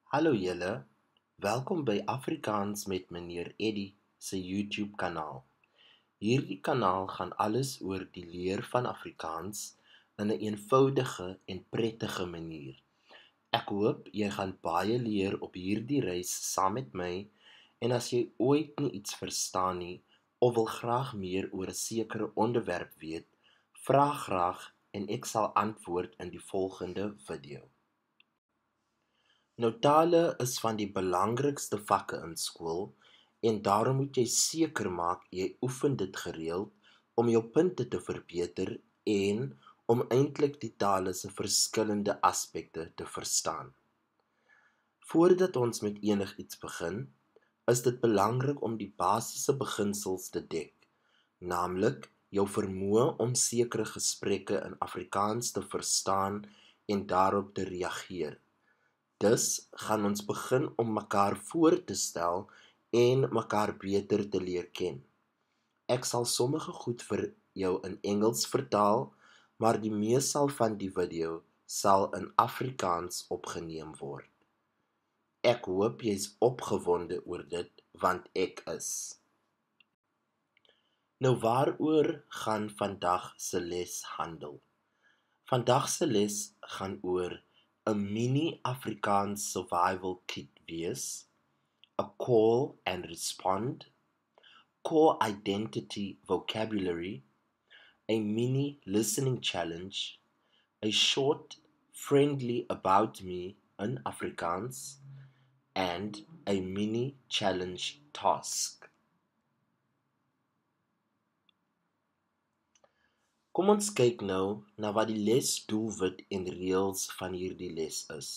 Hallo julle, welkom by Afrikaans met meneer Eddie se YouTube kanaal. Hierdie kanaal gaan alles oor die leer van Afrikaans in 'n eenvoudige en prettige manier. Ek hoop jy gaan baie leer op hierdie reis saam met my en as jy ooit nie iets verstaan nie of wil graag meer oor 'n sekere onderwerp weet, vra graag en ek sal antwoord in die volgende video. Nou tale is van die belangrikste vakke in skool en daarom moet jy seker maak jy oefen dit gereeld om jou punte te verbeter en om eintlik die tale se verskillende aspekte te verstaan. Voordat ons met enigiets begin, is dit belangrik om die basiese beginsels te dek, naamlik jou vermoë om sekere gesprekke in Afrikaans te verstaan en daarop te reageer. Dus gaan ons begin om mekaar voor te stel en mekaar beter te leer ken. Ek sal sommige goed vir jou in Engels vertaal, maar die meestal van die video sal in Afrikaans opgeneem word. Ek hoop jy's opgewonde oor dit, want ek is. Nou waaroor gaan vandag se les handel? Vandag se les gaan oor 'n mini Afrikaans survival kit wees, a call and respond, core identity vocabulary, a mini listening challenge, a short friendly about me in Afrikaans, and a mini challenge task. Kom ons kyk nou na wat die lesdoelwit en reëls van hierdie les is.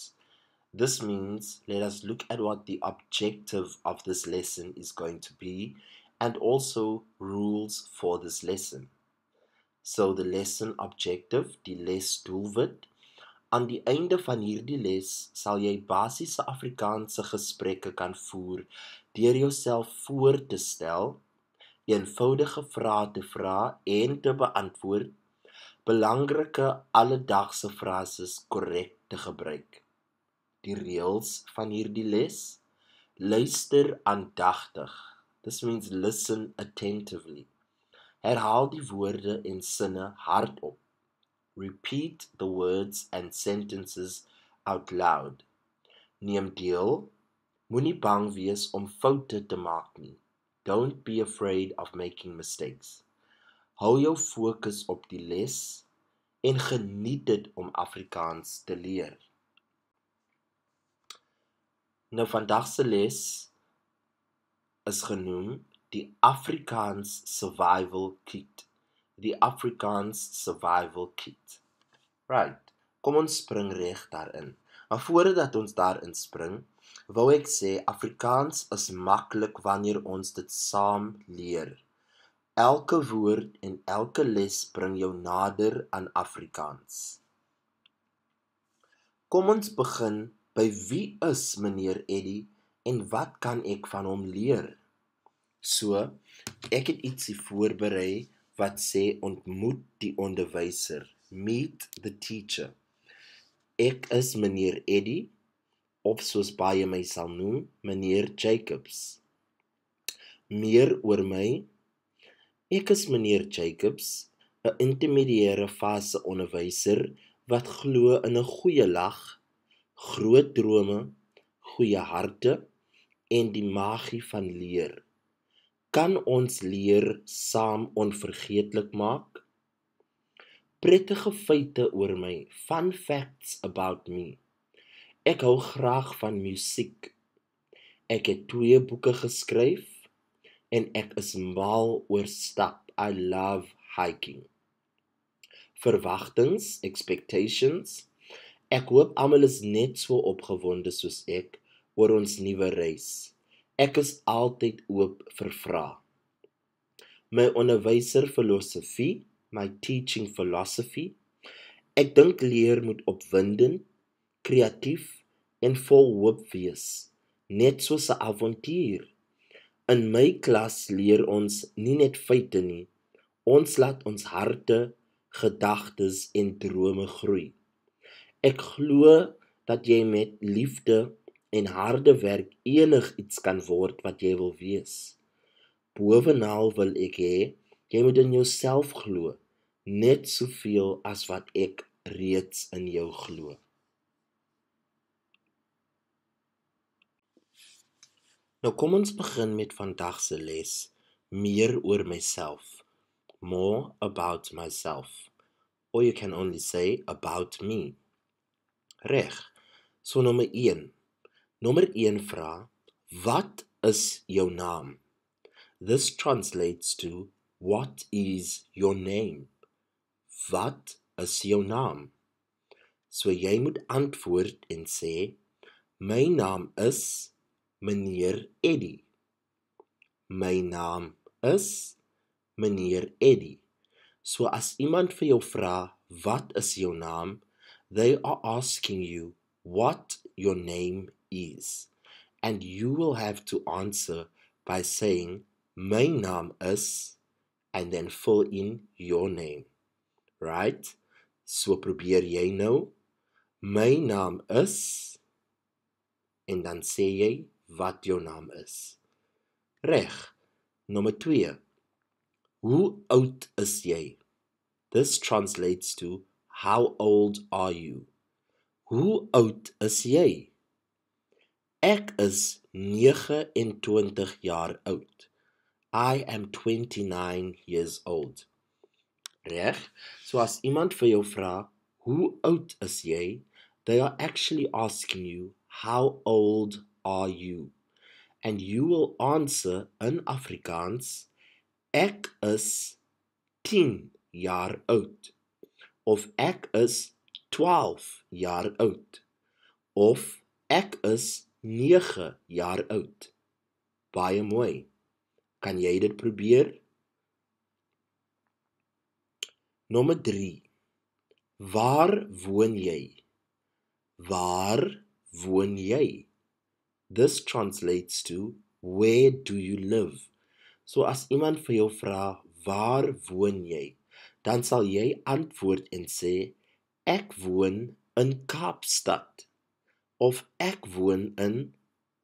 This means let us look at what the objective of this lesson is going to be and also rules for this lesson. So the lesson objective, die lesdoelwit, aan die einde van hierdie les sal jy basiese Afrikaanse gesprekke kan voer deur jouself voor te stel, eenvoudige vrae te vra en te beantwoord, belangrike alledagse frases korrek te gebruik. Die reëls van hierdie les: luister aandagtig. This means listen attentively. Herhaal die woorde en sinne hardop. Repeat the words and sentences out loud. Neem deel. Moenie bang wees om foute te maak nie. Don't be afraid of making mistakes. Hou jou fokus op die les en geniet dit om Afrikaans te leer. Nou vandag se les is genoem die Afrikaans Survival Kit. Die Afrikaans Survival Kit. Right, kom ons spring reg daarin. Maar voordat ons daarin spring, wou ek sê Afrikaans is maklik wanneer ons dit saam leer. Elke woord en elke les bring jou nader aan Afrikaans. Kom ons begin by wie is meneer Eddie en wat kan ek van hom leer? So, ek het ietsie voorberei wat sê ontmoet die onderwyser, meet the teacher. Ek is meneer Eddie, of soos baie my sal noem, meneer Jacobs. Meer oor my: ek is meneer Jacobs, 'n intermediêre fase onderwyser wat glo in 'n goeie lag, groot drome, goeie harte en die magie van leer. Kan ons leer saam onvergeetlik maak? Prettige feite oor my, fun facts about me. Ek hou graag van musiek. Ek het 2 boeke geskryf en ek is mal oor stap. I love hiking. Verwagtings, expectations. Ek hoop almal is net so opgewonde soos ek oor ons nuwe reis. Ek is altyd oop vir vrae. My onderwyser filosofie, my teaching philosophy. Ek dink leer moet opwindend, kreatief en vol hoop wees, net soos 'n avontuur. In my klas leer ons nie net feite nie, ons laat ons harte, gedagtes en drome groei. Ek glo dat jy met liefde en harde werk enigiets kan word wat jy wil wees. Bovenal wil ek hê, jy moet in jouself glo, net soveel as wat ek reeds in jou glo. Nou kom ons begin met vandag se les, meer oor myself, more about myself, or you can only say about me. Reg, so nommer 1. Nommer 1 vra, wat is jou naam? This translates to, what is your name? Wat is jou naam? So jy moet antwoord en sê, my naam is meneer Eddie. My naam is meneer Eddie. So as iemand vir jou vra, wat is jou naam? They are asking you what your name is. And you will have to answer by saying, my naam is, and then fill in your name. Right? So probeer jy nou, my naam is, en dan sê jy wat jou naam is. Reg. Nommer 2. Hoe oud is jy? This translates to, how old are you? Hoe oud is jy? Ek is 29 jaar oud. I am 29 years old. Reg? So as iemand vir jou vra, hoe oud is jy? They are actually asking you, how old are you? And you will answer in Afrikaans, ek is 10 jaar oud. Of ek is 12 jaar oud. Of ek is 9 jaar oud. Baie mooi. Kan jy dit probeer? Nommer 3. Waar woon jy? Waar woon jy? This translates to, where do you live? So as iemand vir jou vra, waar woon jy? Dan sal jy antwoord en sê, ek woon in Kaapstad. Of ek woon in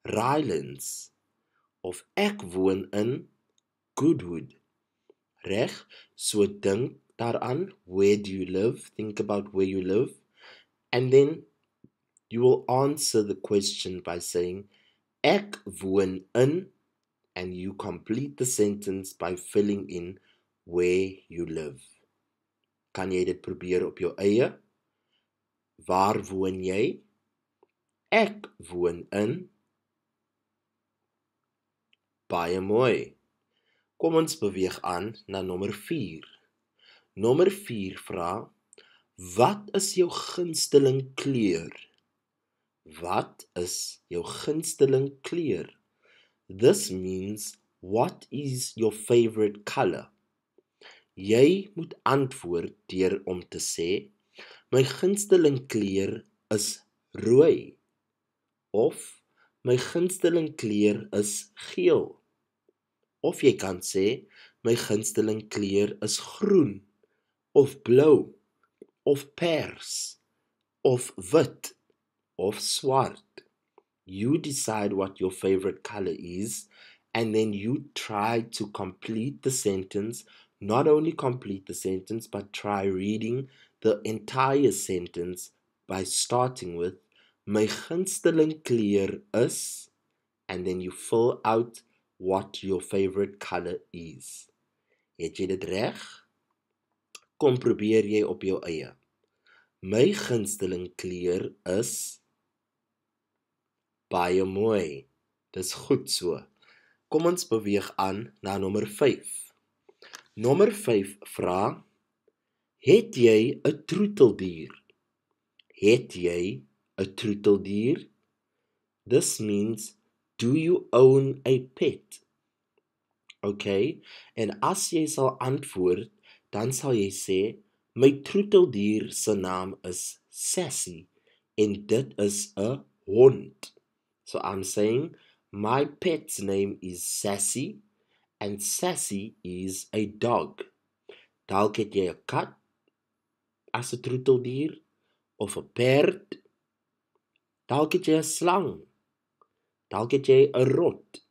Rylands. Of ek woon in Goodwood. Reg? So dink daaraan, where do you live? Think about where you live. And then you will answer the question by saying, ek woon in, and you complete the sentence by filling in where you live. Kan jy dit probeer op jou eie? Waar woon jy? Ek woon in. Baie mooi. Kom ons beweeg aan na nommer 4. Nommer 4 vra, wat is jou gunsteling kleur? Wat is jou gunsteling kleur? This means, what is your favorite color? Jy moet antwoord deur om te sê, my gunsteling kleur is rooi. Of, my gunsteling kleur is geel. Of jy kan sê, my gunsteling kleur is groen, of blou, of pers, of wit, of swart. You decide what your favorite color is, and then you try to complete the sentence, not only complete the sentence, but try reading the entire sentence by starting with, my gunsteling kleur is, and then you fill out what your favorite color is. Het jy dit reg? Kom probeer jy op jou eie. My gunsteling kleur is baie mooi. Dis goed so. Kom ons beweeg aan na nommer 5. Nommer 5 vra, het jy 'n troeteldier? Het jy 'n troeteldier? This means, do you own a pet? Okay, en as jy sal antwoord, dan sal jy sê, my troeteldier se naam is Sassy, en dit is 'n hond. So I'm saying, my pet's name is Sassy, and Sassy is a dog. Dalk het jy 'n kat as 'n troeteldier, of 'n perd. Dalk het jy 'n slang, Dalk het jy 'n rot.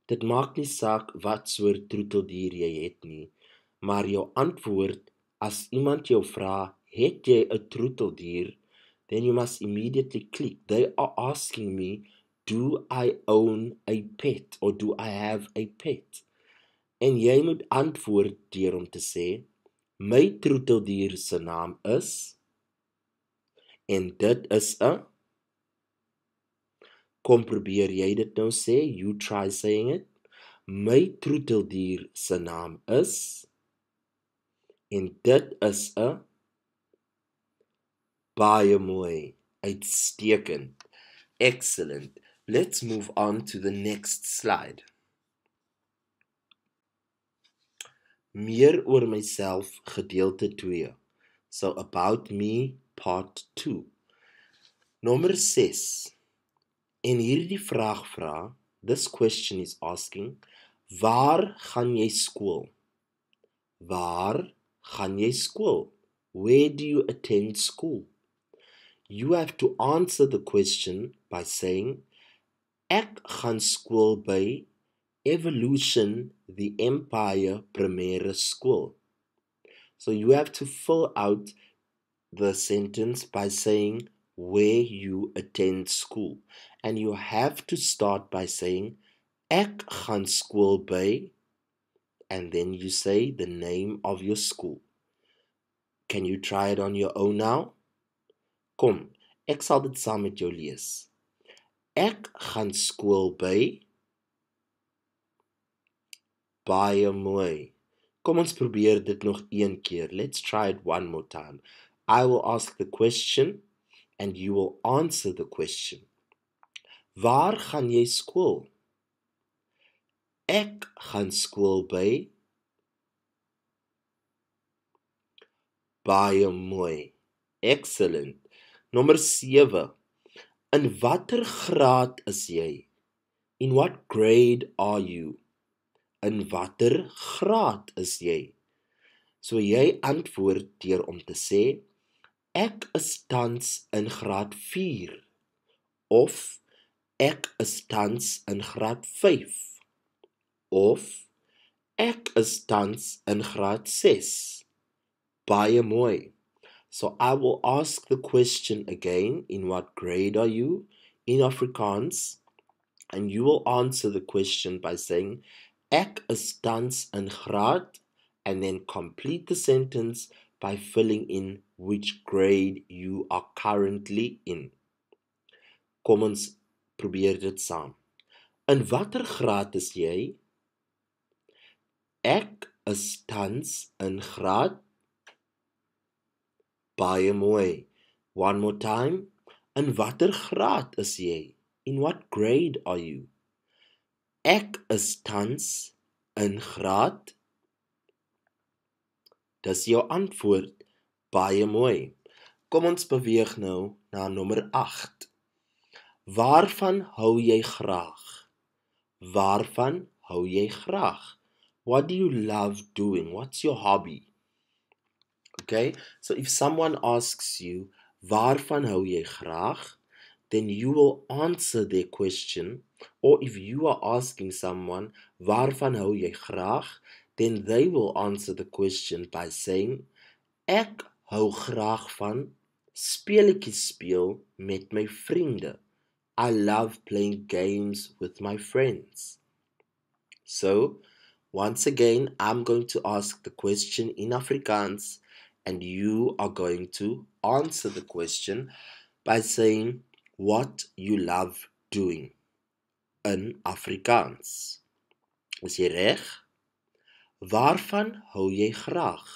Dit maak nie saak wat soort troeteldier jy het nie, maar jou antwoord as iemand jou vra, het jy 'n troeteldier, then you must immediately click. They are asking me, do I own a pet or do I have a pet? En jy moet antwoord deur om te sê, my troeteldier se naam is, en dit is 'n, kom probeer jy dit nou sê, you try saying it, my troeteldier se naam is, en dit is 'n, baie mooi, uitstekend, excellent. Let's move on to the next slide. Meer oor myself gedeelte 2. So about me part 2. Nommer 6. En hierdie vraag vra, this question is asking, waar gaan jy skool? Waar gaan jy skool? Where do you attend school? You have to answer the question by saying, ek gaan skool by Evolution the Empire Primêre School. So you have to fill out the sentence by saying where you attend school. And you have to start by saying, ek gaan skool by, and then you say the name of your school. Can you try it on your own now? Kom, ek sal dit saam met jou lees. Ek gaan skool by, baie mooi. Kom ons probeer dit nog een keer. Let's try it one more time. I will ask the question and you will answer the question. Waar gaan jy skool? Ek gaan skool by, baie mooi. Excellent. Nommer 7. In watter graad is jy? In what grade are you? In watter graad is jy? So jy antwoord deur om te sê, ek is tans in graad 4 of ek is tans in graad 5 of ek is tans in graad 6. Baie mooi. So I will ask the question again, in what grade are you in Afrikaans? And you will answer the question by saying, ek is tans in graad, and then complete the sentence by filling in which grade you are currently in. Kom ons probeer dit saam. In watter graad is jy? Ek is tans in graad. Baie mooi. One more time. In watter graad is jy? In what grade are you? Ek is tans in graad. Dis jou antwoord. Baie mooi. Kom ons beweeg nou na nommer 8. Waarvan hou jy graag? Waarvan hou jy graag? What do you love doing? What's your hobby? Okay, so if someone asks you, waarvan hou jy graag? Then you will answer their question. Or if you are asking someone, waarvan hou jy graag? Then they will answer the question by saying, ek hou graag van speletjies speel met my vriende. I love playing games with my friends. So, once again, I'm going to ask the question in Afrikaans, and you are going to answer the question by saying what you love doing in Afrikaans. Is jy reg? Waarvan hou jy graag?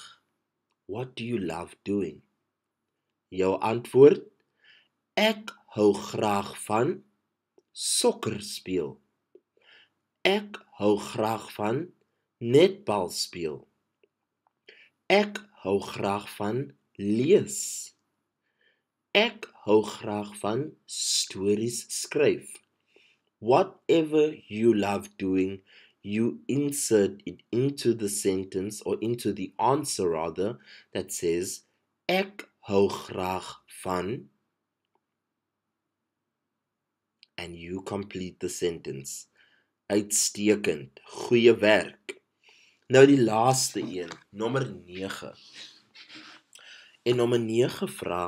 What do you love doing? Jou antwoord? Ek hou graag van sokker speel. Ek hou graag van netbal speel. Ek hou graag van lees. Ek hou graag van stories skryf. Whatever you love doing, you insert it into the sentence or into the answer rather that says, ek hou graag van, and you complete the sentence. Uitstekend, goeie werk. Nou die laaste een, nommer 9. En nommer 9 vra,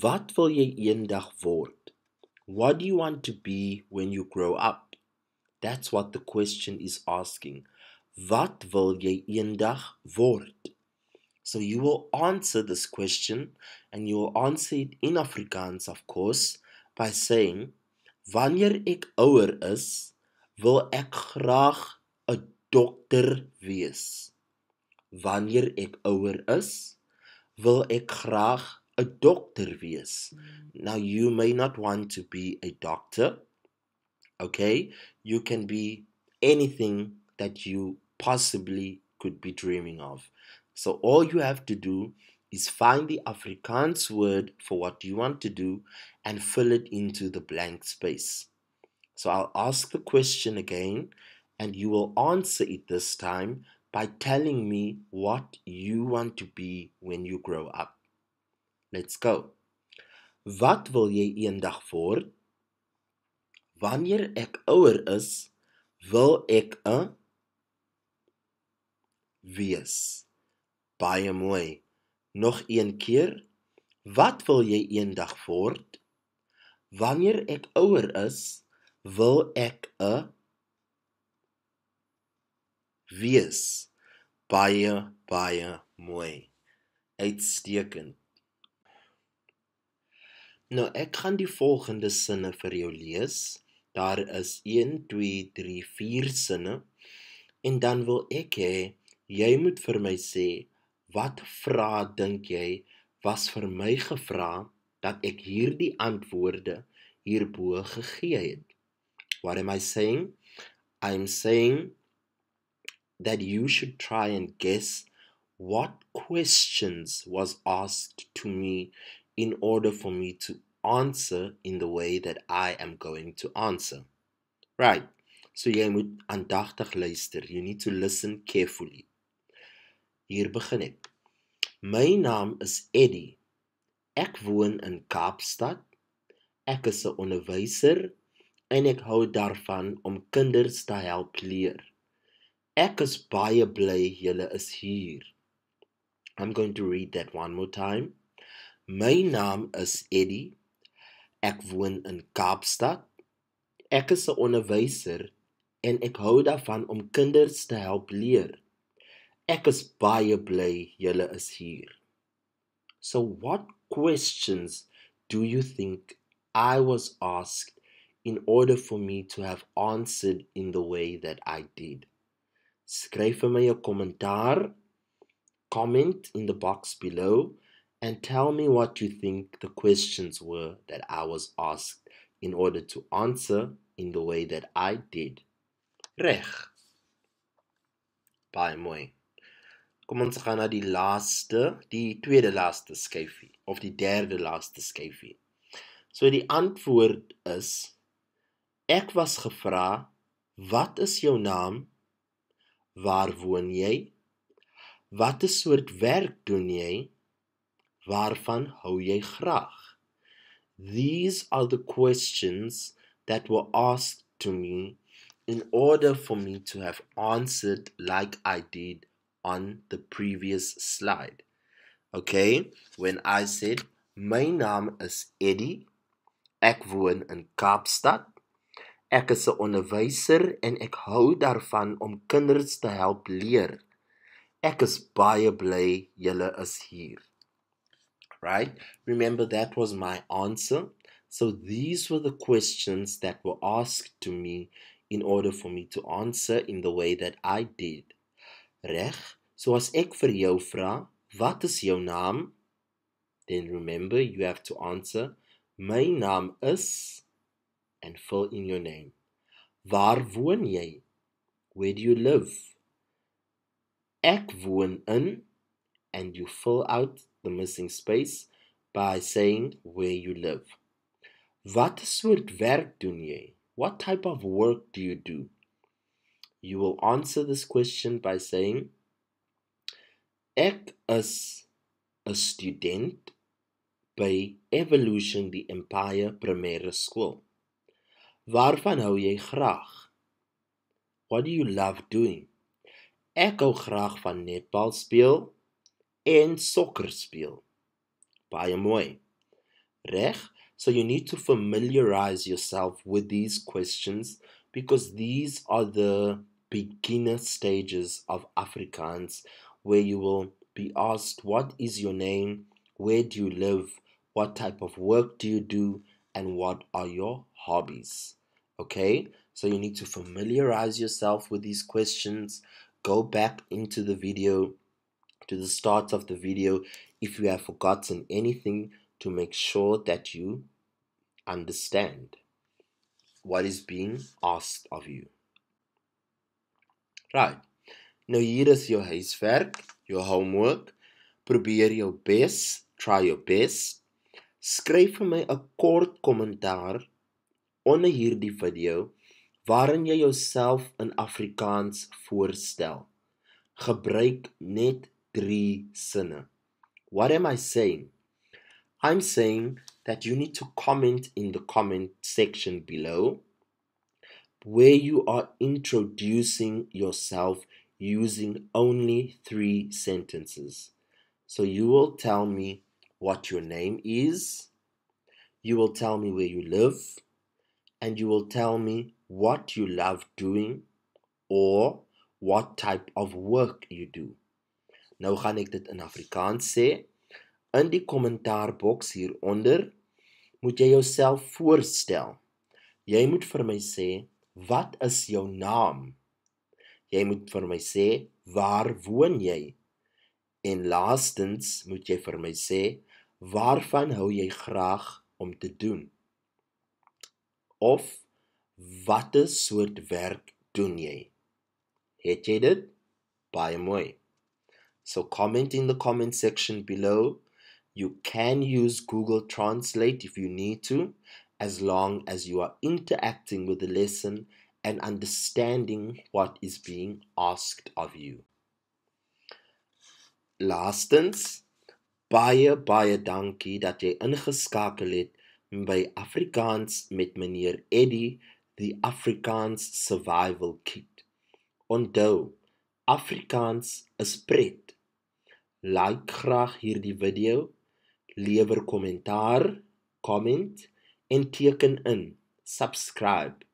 wat wil jy eendag word? What do you want to be when you grow up? That's what the question is asking. Wat wil jy eendag word? So you will answer this question, and you will answer it in Afrikaans, of course, by saying, wanneer ek ouer is, wil ek graag 'n dokter wees. Wanneer ek ouer is, wil ek graag 'n dokter wees. Now you may not want to be a doctor, okay? You can be anything that you possibly could be dreaming of. So all you have to do is find the Afrikaans word for what you want to do and fill it into the blank space. So I'll ask the question again, and you will answer it this time by telling me what you want to be when you grow up. Let's go. Wat wil jy eendag word? Wanneer ek ouer is, wil ek 'n wees. Baie mooi. Nog een keer. Wat wil jy eendag word? Wanneer ek ouer is, wil ek 'n wees. Baie, baie mooi. Uitstekend. Nou, ek gaan die volgende sinne vir jou lees. Daar is 1, 2, 3, 4 sinne. En dan wil ek hê, jy moet vir my sê, wat vrae dink jy was vir my gevra dat ek hierdie antwoorde hierbo gegee het? What am I saying? I'm saying that you should try and guess what questions was asked to me in order for me to answer in the way that I am going to answer. Right, so jy moet aandagtig luister. You need to listen carefully. Hier begin ek. My naam is Eddie. Ek woon in Kaapstad. Ek is 'n onderwyser en ek hou daarvan om kinders te help leer. Ek is baie bly julle is hier. I'm going to read that one more time. My naam is Eddie. Ek woon in Kaapstad. Ek is 'n onderwyser en ek hou daarvan om kinders te help leer. Ek is baie bly julle is hier. So what questions do you think I was asked in order for me to have answered in the way that I did? Skryf vir my 'n kommentaar, comment in the box below, and tell me what you think the questions were that I was asked in order to answer in the way that I did. Reg. Baie mooi. Kom ons gaan na die tweede laaste skyfie, of die derde laaste skyfie. So die antwoord is, ek was gevra, wat is jou naam? Waar woon jy? Watter soort werk doen jy? Waarvan hou jy graag? These are the questions that were asked to me in order for me to have answered like I did on the previous slide. Okay, when I said, my naam is Eddie, ek woon in Kaapstad, ek is 'n onderwyser en ek hou daarvan om kinders te help leer. Ek is baie bly julle is hier. Right? Remember, that was my answer. So these were the questions that were asked to me in order for me to answer in the way that I did. Reg? So as ek vir jou vra, wat is jou naam? Then remember, you have to answer, my naam is, and fill in your name. Waar woon jy? Where do you live? Ek woon in, and you fill out the missing space by saying where you live. Wat soort werk doen jy? What type of work do you do? You will answer this question by saying, ek is 'n student by Evolution die Empire Primêre Skool. Waarvan hou jy graag? What do you love doing? Ek hou graag van netbal speel en sokker speel. Baie mooi. Reg? So you need to familiarize yourself with these questions because these are the beginner stages of Afrikaans where you will be asked what is your name, where do you live, what type of work do you do, and what are your hobbies. Okay? So you need to familiarize yourself with these questions. Go back into the video, to the start of the video, if you have forgotten anything, to make sure that you understand what is being asked of you. Right. Nou hier is jou huiswerk, jou homework. Probeer jou best, try your best. Skryf vir my 'n kort kommentaar onder hierdie video waarin jy jouself in Afrikaans voorstel. Gebruik net 3 sinne. What am I saying? I'm saying that you need to comment in the comment section below where you are introducing yourself using only 3 sentences. So you will tell me what your name is, you will tell me where you live, and you will tell me what you love doing or what type of work you do. Nou gaan ek dit in Afrikaans sê. In die kommentaarboks hieronder moet jy jouself voorstel. Jy moet vir my sê, wat is jou naam? Jy moet vir my sê, waar woon jy? En laastens moet jy vir my sê, waarvan hou jy graag om te doen? Of, watter soort werk doen jy? Het jy dit? Baie mooi. So comment in the comment section below. You can use Google Translate if you need to, as long as you are interacting with the lesson and understanding what is being asked of you. Laastens, baie dankie dat jy ingeskakel het by Afrikaans met meneer Eddie, the Afrikaans Survival Kit. Onthou, Afrikaans is pret. Like graag hierdie video, lewer kommentaar, comment, en teken in, subscribe.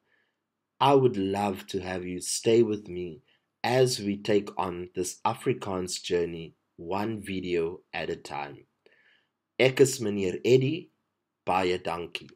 I would love to have you stay with me as we take on this Afrikaans journey, one video at a time. Ek is meneer Eddie, baie dankie.